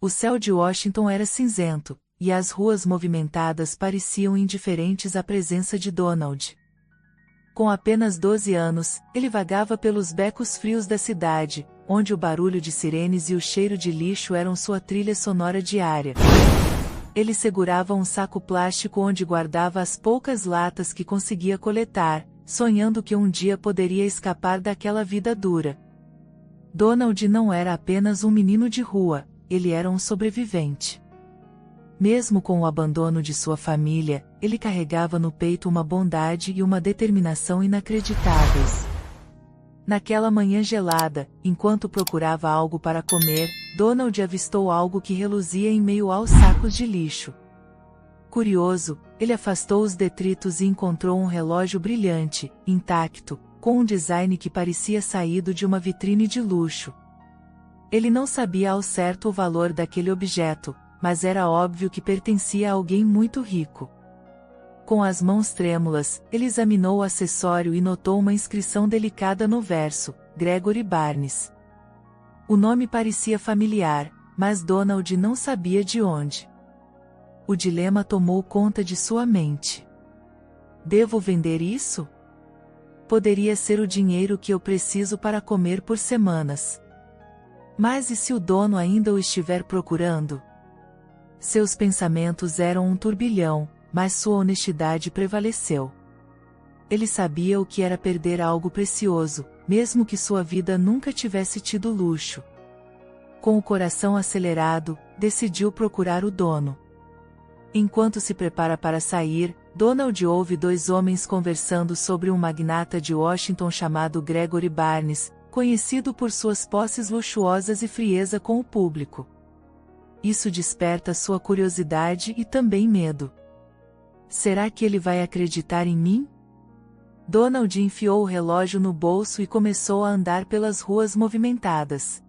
O céu de Washington era cinzento, e as ruas movimentadas pareciam indiferentes à presença de Donald. Com apenas 12 anos, ele vagava pelos becos frios da cidade, onde o barulho de sirenes e o cheiro de lixo eram sua trilha sonora diária. Ele segurava um saco plástico onde guardava as poucas latas que conseguia coletar, sonhando que um dia poderia escapar daquela vida dura. Donald não era apenas um menino de rua, ele era um sobrevivente. Mesmo com o abandono de sua família, ele carregava no peito uma bondade e uma determinação inacreditáveis. Naquela manhã gelada, enquanto procurava algo para comer, Donald avistou algo que reluzia em meio aos sacos de lixo. Curioso, ele afastou os detritos e encontrou um relógio brilhante, intacto, com um design que parecia saído de uma vitrine de luxo. Ele não sabia ao certo o valor daquele objeto, mas era óbvio que pertencia a alguém muito rico. Com as mãos trêmulas, ele examinou o acessório e notou uma inscrição delicada no verso: Gregory Barnes. O nome parecia familiar, mas Donald não sabia de onde. O dilema tomou conta de sua mente. Devo vender isso? Poderia ser o dinheiro que eu preciso para comer por semanas. Mas e se o dono ainda o estiver procurando? Seus pensamentos eram um turbilhão, mas sua honestidade prevaleceu. Ele sabia o que era perder algo precioso, mesmo que sua vida nunca tivesse tido luxo. Com o coração acelerado, decidiu procurar o dono. Enquanto se prepara para sair, Donald ouve dois homens conversando sobre um magnata de Washington chamado Gregory Barnes, conhecido por suas posses luxuosas e frieza com o público. Isso desperta sua curiosidade e também medo. Será que ele vai acreditar em mim? Donald enfiou o relógio no bolso e começou a andar pelas ruas movimentadas.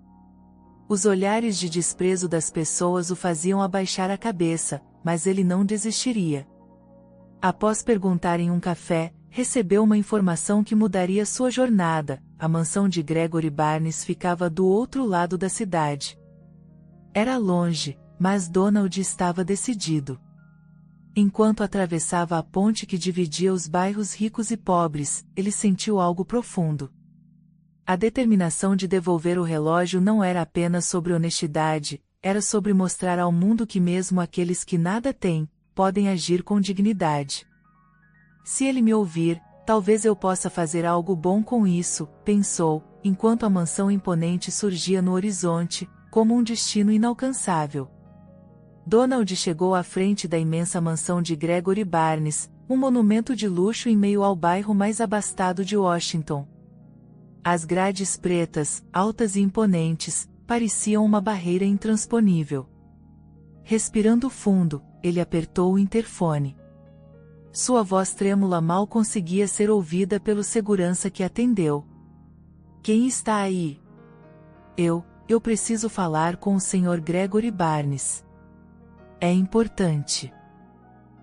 Os olhares de desprezo das pessoas o faziam abaixar a cabeça, mas ele não desistiria. Após perguntar em um café, recebeu uma informação que mudaria sua jornada: a mansão de Gregory Barnes ficava do outro lado da cidade. Era longe, mas Donald estava decidido. Enquanto atravessava a ponte que dividia os bairros ricos e pobres, ele sentiu algo profundo. A determinação de devolver o relógio não era apenas sobre honestidade, era sobre mostrar ao mundo que mesmo aqueles que nada têm, podem agir com dignidade. Se ele me ouvir, talvez eu possa fazer algo bom com isso, pensou, enquanto a mansão imponente surgia no horizonte, como um destino inalcançável. Donald chegou à frente da imensa mansão de Gregory Barnes, um monumento de luxo em meio ao bairro mais abastado de Washington. As grades pretas, altas e imponentes, pareciam uma barreira intransponível. Respirando fundo, ele apertou o interfone. Sua voz trêmula mal conseguia ser ouvida pelo segurança que atendeu. Quem está aí? Eu preciso falar com o Sr. Gregory Barnes. É importante.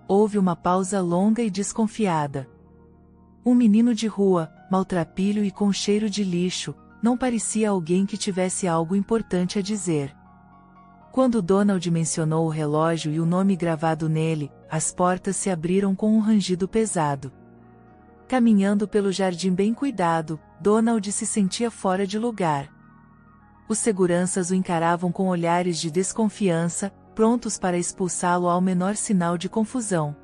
Houve uma pausa longa e desconfiada. Um menino de rua, maltrapilho e com cheiro de lixo, não parecia alguém que tivesse algo importante a dizer. Quando Donald mencionou o relógio e o nome gravado nele, as portas se abriram com um rangido pesado. Caminhando pelo jardim bem cuidado, Donald se sentia fora de lugar. Os seguranças o encaravam com olhares de desconfiança, prontos para expulsá-lo ao menor sinal de confusão.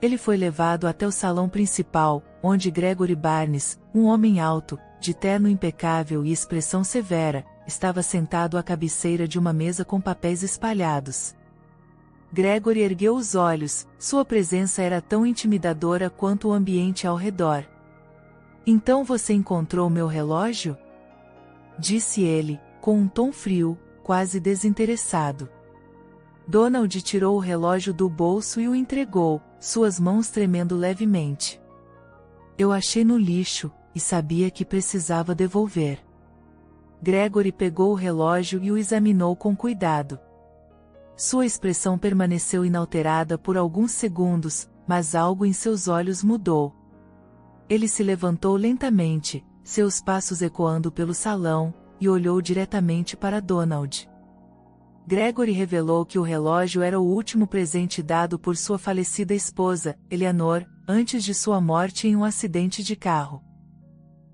Ele foi levado até o salão principal, onde Gregory Barnes, um homem alto, de terno impecável e expressão severa, estava sentado à cabeceira de uma mesa com papéis espalhados. Gregory ergueu os olhos, sua presença era tão intimidadora quanto o ambiente ao redor. Então você encontrou meu relógio? Disse ele, com um tom frio, quase desinteressado. Donald tirou o relógio do bolso e o entregou, suas mãos tremendo levemente. Eu achei no lixo, e sabia que precisava devolver. Gregory pegou o relógio e o examinou com cuidado. Sua expressão permaneceu inalterada por alguns segundos, mas algo em seus olhos mudou. Ele se levantou lentamente, seus passos ecoando pelo salão, e olhou diretamente para Donald. Gregory revelou que o relógio era o último presente dado por sua falecida esposa, Eleanor, antes de sua morte em um acidente de carro.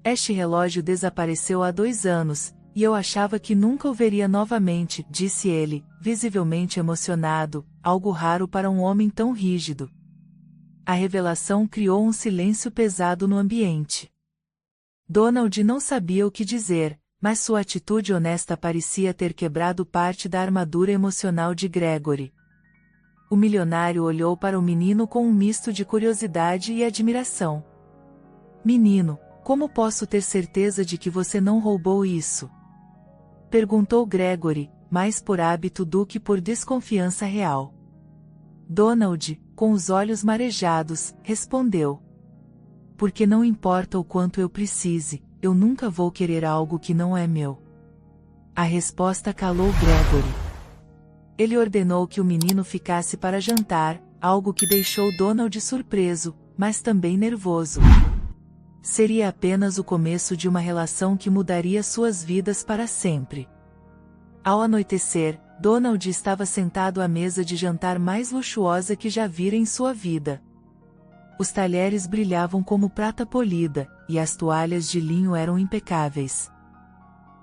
Este relógio desapareceu há 2 anos, e eu achava que nunca o veria novamente, disse ele, visivelmente emocionado, algo raro para um homem tão rígido. A revelação criou um silêncio pesado no ambiente. Donald não sabia o que dizer, mas sua atitude honesta parecia ter quebrado parte da armadura emocional de Gregory. O milionário olhou para o menino com um misto de curiosidade e admiração. Menino, como posso ter certeza de que você não roubou isso? Perguntou Gregory, mais por hábito do que por desconfiança real. Donald, com os olhos marejados, respondeu. Porque não importa o quanto eu precise, eu nunca vou querer algo que não é meu. A resposta calou Gregory. Ele ordenou que o menino ficasse para jantar, algo que deixou Donald surpreso, mas também nervoso. Seria apenas o começo de uma relação que mudaria suas vidas para sempre. Ao anoitecer, Donald estava sentado à mesa de jantar mais luxuosa que já vira em sua vida. Os talheres brilhavam como prata polida, e as toalhas de linho eram impecáveis.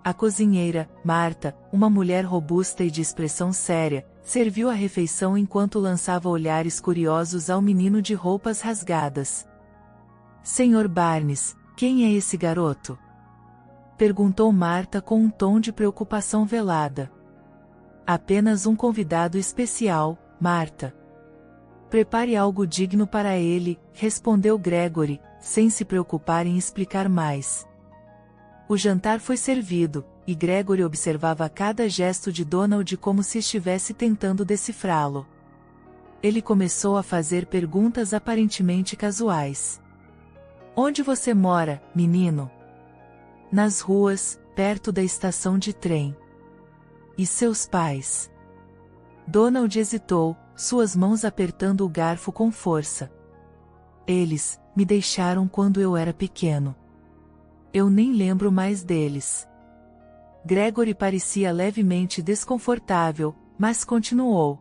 A cozinheira, Marta, uma mulher robusta e de expressão séria, serviu a refeição enquanto lançava olhares curiosos ao menino de roupas rasgadas. Sr. Barnes, quem é esse garoto? Perguntou Marta com um tom de preocupação velada. Apenas um convidado especial, Marta. Prepare algo digno para ele, respondeu Gregory, sem se preocupar em explicar mais. O jantar foi servido, e Gregory observava cada gesto de Donald como se estivesse tentando decifrá-lo. Ele começou a fazer perguntas aparentemente casuais. Onde você mora, menino? Nas ruas, perto da estação de trem. E seus pais? Donald hesitou, suas mãos apertando o garfo com força. Eles me deixaram quando eu era pequeno. Eu nem lembro mais deles. Gregory parecia levemente desconfortável, mas continuou.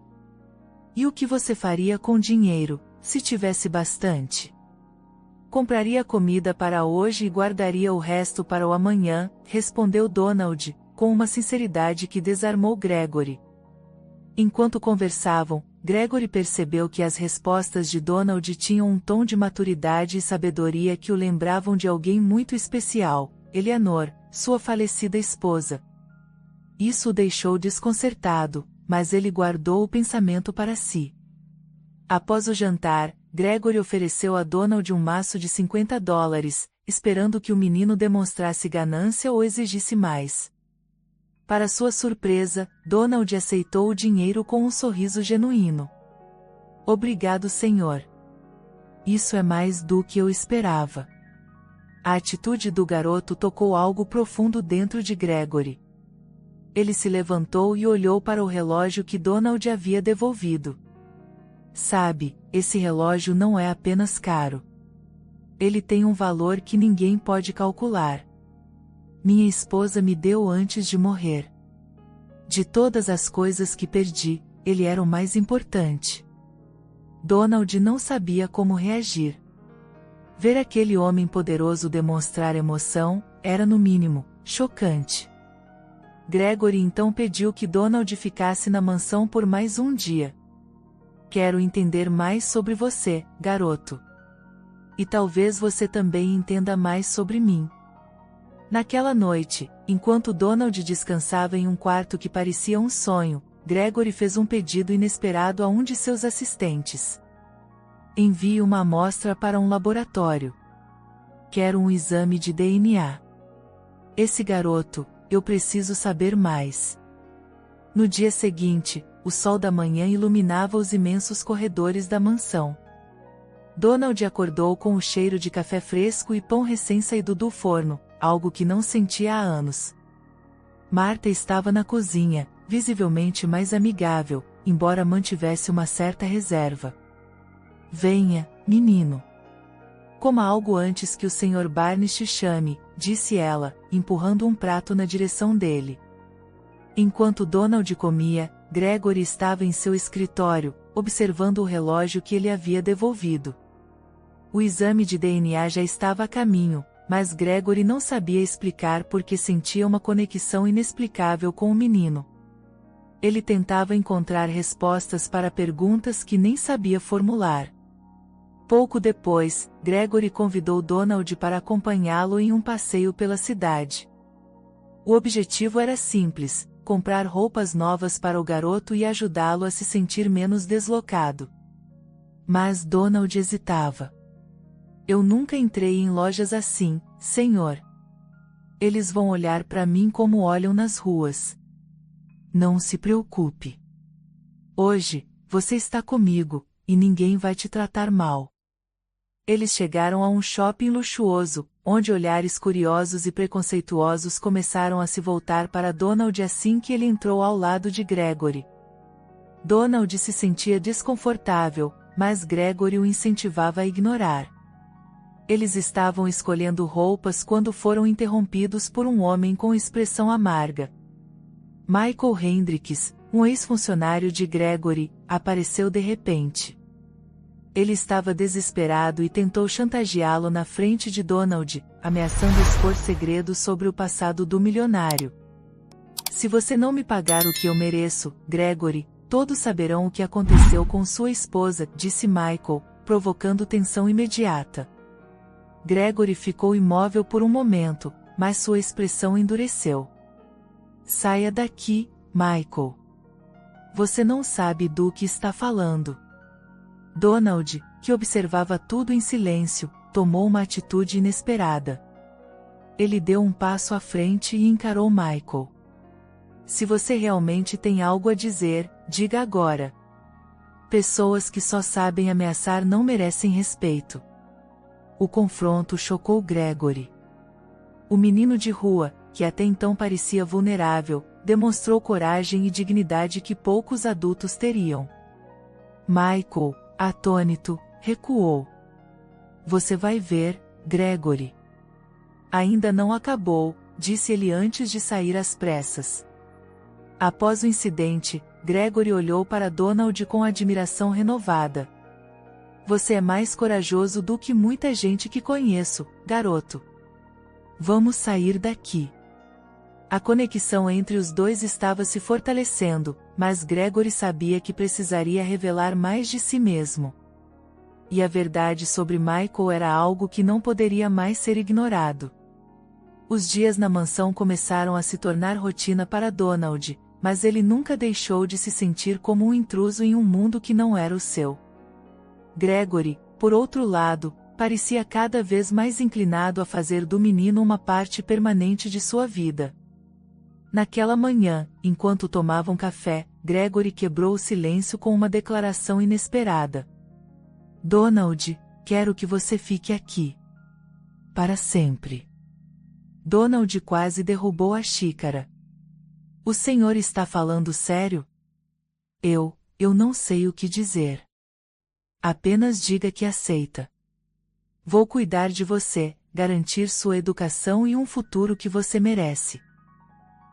E o que você faria com dinheiro, se tivesse bastante? Compraria comida para hoje e guardaria o resto para o amanhã, respondeu Donald, com uma sinceridade que desarmou Gregory. Enquanto conversavam, Gregory percebeu que as respostas de Donald tinham um tom de maturidade e sabedoria que o lembravam de alguém muito especial, Eleanor, sua falecida esposa. Isso o deixou desconcertado, mas ele guardou o pensamento para si. Após o jantar, Gregory ofereceu a Donald um maço de $50, esperando que o menino demonstrasse ganância ou exigisse mais. Para sua surpresa, Donald aceitou o dinheiro com um sorriso genuíno. Obrigado, senhor. Isso é mais do que eu esperava. A atitude do garoto tocou algo profundo dentro de Gregory. Ele se levantou e olhou para o relógio que Donald havia devolvido. Sabe, esse relógio não é apenas caro. Ele tem um valor que ninguém pode calcular. Minha esposa me deu antes de morrer. De todas as coisas que perdi, ele era o mais importante. Donald não sabia como reagir. Ver aquele homem poderoso demonstrar emoção, era no mínimo, chocante. Gregory então pediu que Donald ficasse na mansão por mais um dia. Quero entender mais sobre você, garoto. E talvez você também entenda mais sobre mim. Naquela noite, enquanto Donald descansava em um quarto que parecia um sonho, Gregory fez um pedido inesperado a um de seus assistentes. Envie uma amostra para um laboratório. Quero um exame de DNA. Esse garoto, eu preciso saber mais. No dia seguinte, o sol da manhã iluminava os imensos corredores da mansão. Donald acordou com o cheiro de café fresco e pão recém-saído do forno, algo que não sentia há anos. Marta estava na cozinha, visivelmente mais amigável, embora mantivesse uma certa reserva. Venha, menino. Coma algo antes que o Sr. Barnes te chame, disse ela, empurrando um prato na direção dele. Enquanto Donald comia, Gregory estava em seu escritório, observando o relógio que ele havia devolvido. O exame de DNA já estava a caminho, mas Gregory não sabia explicar porque sentia uma conexão inexplicável com o menino. Ele tentava encontrar respostas para perguntas que nem sabia formular. Pouco depois, Gregory convidou Donald para acompanhá-lo em um passeio pela cidade. O objetivo era simples: comprar roupas novas para o garoto e ajudá-lo a se sentir menos deslocado. Mas Donald hesitava. Eu nunca entrei em lojas assim, senhor. Eles vão olhar para mim como olham nas ruas. Não se preocupe. Hoje, você está comigo, e ninguém vai te tratar mal. Eles chegaram a um shopping luxuoso, onde olhares curiosos e preconceituosos começaram a se voltar para Donald assim que ele entrou ao lado de Gregory. Donald se sentia desconfortável, mas Gregory o incentivava a ignorar. Eles estavam escolhendo roupas quando foram interrompidos por um homem com expressão amarga. Michael Hendricks, um ex-funcionário de Gregory, apareceu de repente. Ele estava desesperado e tentou chantageá-lo na frente de Donald, ameaçando expor segredos sobre o passado do milionário. Se você não me pagar o que eu mereço, Gregory, todos saberão o que aconteceu com sua esposa, disse Michael, provocando tensão imediata. Gregory ficou imóvel por um momento, mas sua expressão endureceu. Saia daqui, Michael. Você não sabe do que está falando. Donald, que observava tudo em silêncio, tomou uma atitude inesperada. Ele deu um passo à frente e encarou Michael. Se você realmente tem algo a dizer, diga agora. Pessoas que só sabem ameaçar não merecem respeito. O confronto chocou Gregory. O menino de rua, que até então parecia vulnerável, demonstrou coragem e dignidade que poucos adultos teriam. Michael, atônito, recuou. Você vai ver, Gregory. Ainda não acabou, disse ele antes de sair às pressas. Após o incidente, Gregory olhou para Donald com admiração renovada. Você é mais corajoso do que muita gente que conheço, garoto. Vamos sair daqui. A conexão entre os dois estava se fortalecendo, mas Gregory sabia que precisaria revelar mais de si mesmo. E a verdade sobre Michael era algo que não poderia mais ser ignorado. Os dias na mansão começaram a se tornar rotina para Donald, mas ele nunca deixou de se sentir como um intruso em um mundo que não era o seu. Gregory, por outro lado, parecia cada vez mais inclinado a fazer do menino uma parte permanente de sua vida. Naquela manhã, enquanto tomavam café, Gregory quebrou o silêncio com uma declaração inesperada. Donald, quero que você fique aqui. Para sempre. Donald quase derrubou a xícara. O senhor está falando sério? Eu não sei o que dizer. Apenas diga que aceita. Vou cuidar de você, garantir sua educação e um futuro que você merece.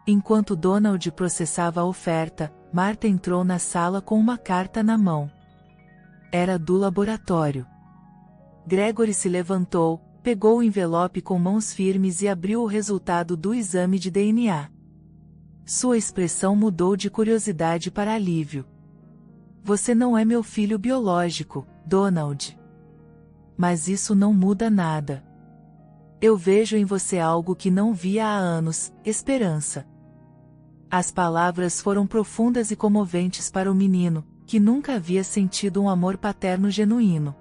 Enquanto Donald processava a oferta, Martha entrou na sala com uma carta na mão. Era do laboratório. Gregory se levantou, pegou o envelope com mãos firmes e abriu o resultado do exame de DNA. Sua expressão mudou de curiosidade para alívio. Você não é meu filho biológico, Donald. Mas isso não muda nada. Eu vejo em você algo que não via há anos, esperança. As palavras foram profundas e comoventes para o menino, que nunca havia sentido um amor paterno genuíno.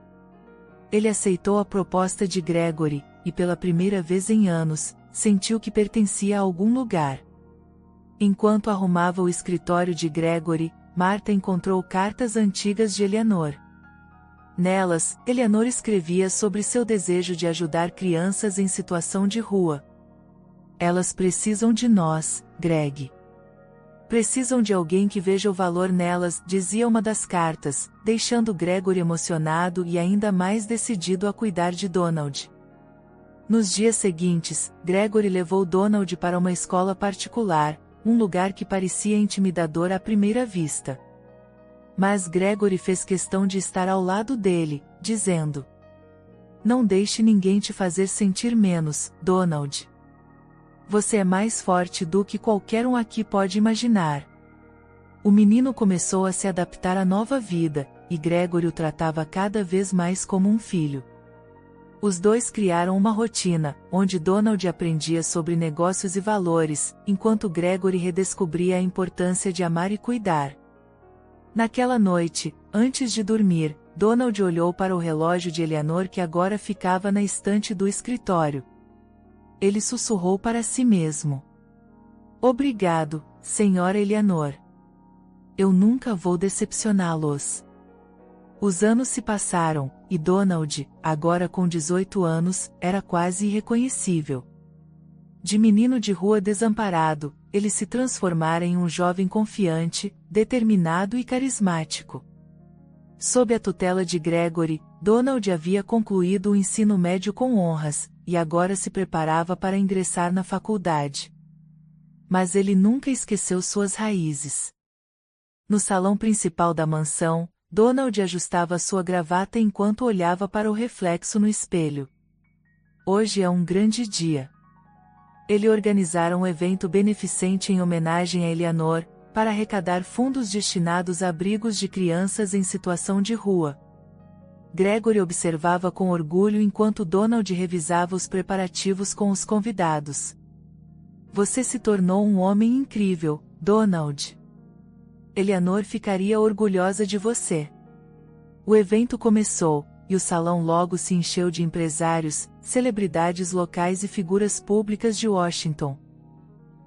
Ele aceitou a proposta de Gregory, e pela primeira vez em anos, sentiu que pertencia a algum lugar. Enquanto arrumava o escritório de Gregory, Martha encontrou cartas antigas de Eleanor. Nelas, Eleanor escrevia sobre seu desejo de ajudar crianças em situação de rua. Elas precisam de nós, Greg. Precisam de alguém que veja o valor nelas, dizia uma das cartas, deixando Gregory emocionado e ainda mais decidido a cuidar de Donald. Nos dias seguintes, Gregory levou Donald para uma escola particular, um lugar que parecia intimidador à primeira vista. Mas Gregory fez questão de estar ao lado dele, dizendo: "Não deixe ninguém te fazer sentir menos, Donald. Você é mais forte do que qualquer um aqui pode imaginar." O menino começou a se adaptar à nova vida, e Gregory o tratava cada vez mais como um filho. Os dois criaram uma rotina, onde Donald aprendia sobre negócios e valores, enquanto Gregory redescobria a importância de amar e cuidar. Naquela noite, antes de dormir, Donald olhou para o relógio de Eleanor que agora ficava na estante do escritório. Ele sussurrou para si mesmo: "Obrigado, Senhora Eleanor. Eu nunca vou decepcioná-los." Os anos se passaram, e Donald, agora com 18 anos, era quase irreconhecível. De menino de rua desamparado, ele se transformara em um jovem confiante, determinado e carismático. Sob a tutela de Gregory, Donald havia concluído o ensino médio com honras, e agora se preparava para ingressar na faculdade. Mas ele nunca esqueceu suas raízes. No salão principal da mansão, Donald ajustava sua gravata enquanto olhava para o reflexo no espelho. Hoje é um grande dia. Ele organizara um evento beneficente em homenagem a Eleanor, para arrecadar fundos destinados a abrigos de crianças em situação de rua. Gregory observava com orgulho enquanto Donald revisava os preparativos com os convidados. "Você se tornou um homem incrível, Donald. Eleanor ficaria orgulhosa de você." O evento começou, e o salão logo se encheu de empresários, celebridades locais e figuras públicas de Washington.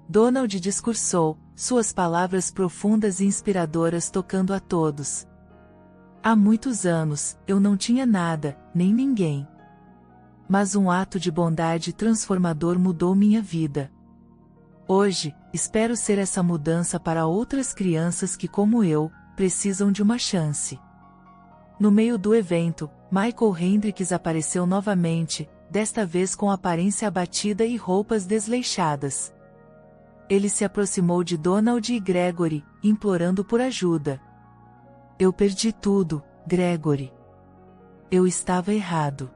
Donald discursou, suas palavras profundas e inspiradoras tocando a todos. "Há muitos anos, eu não tinha nada, nem ninguém. Mas um ato de bondade transformador mudou minha vida. Hoje, espero ser essa mudança para outras crianças que, como eu, precisam de uma chance." No meio do evento, Michael Hendricks apareceu novamente, desta vez com aparência abatida e roupas desleixadas. Ele se aproximou de Donald e Gregory, implorando por ajuda. "Eu perdi tudo, Gregory. Eu estava errado."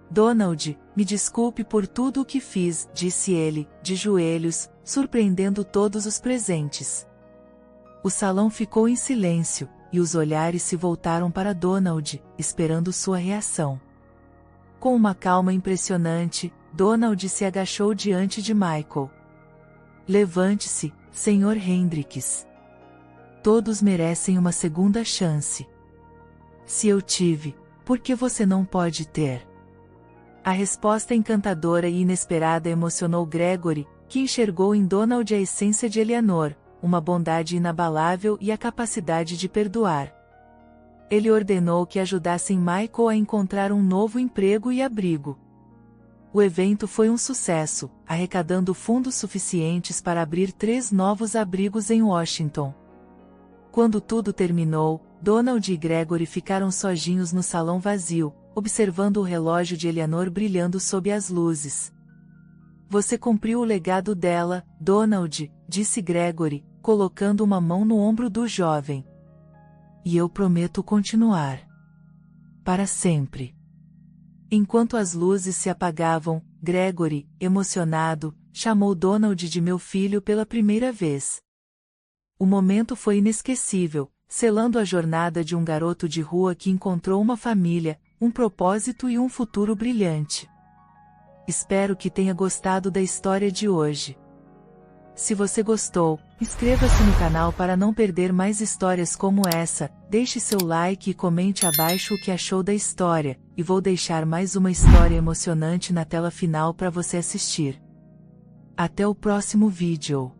"Donald, me desculpe por tudo o que fiz", disse ele, de joelhos, surpreendendo todos os presentes. O salão ficou em silêncio, e os olhares se voltaram para Donald, esperando sua reação. Com uma calma impressionante, Donald se agachou diante de Michael. "Levante-se, Sr. Hendricks. Todos merecem uma segunda chance. Se eu tive, por que você não pode ter?" A resposta encantadora e inesperada emocionou Gregory, que enxergou em Donald a essência de Eleanor, uma bondade inabalável e a capacidade de perdoar. Ele ordenou que ajudassem Michael a encontrar um novo emprego e abrigo. O evento foi um sucesso, arrecadando fundos suficientes para abrir 3 novos abrigos em Washington. Quando tudo terminou, Donald e Gregory ficaram sozinhos no salão vazio, observando o relógio de Eleanor brilhando sob as luzes. "Você cumpriu o legado dela, Donald", disse Gregory, colocando uma mão no ombro do jovem. "E eu prometo continuar. Para sempre." Enquanto as luzes se apagavam, Gregory, emocionado, chamou Donald de "meu filho" pela primeira vez. O momento foi inesquecível, selando a jornada de um garoto de rua que encontrou uma família, um propósito e um futuro brilhante. Espero que tenha gostado da história de hoje. Se você gostou, inscreva-se no canal para não perder mais histórias como essa, deixe seu like e comente abaixo o que achou da história, e vou deixar mais uma história emocionante na tela final para você assistir. Até o próximo vídeo.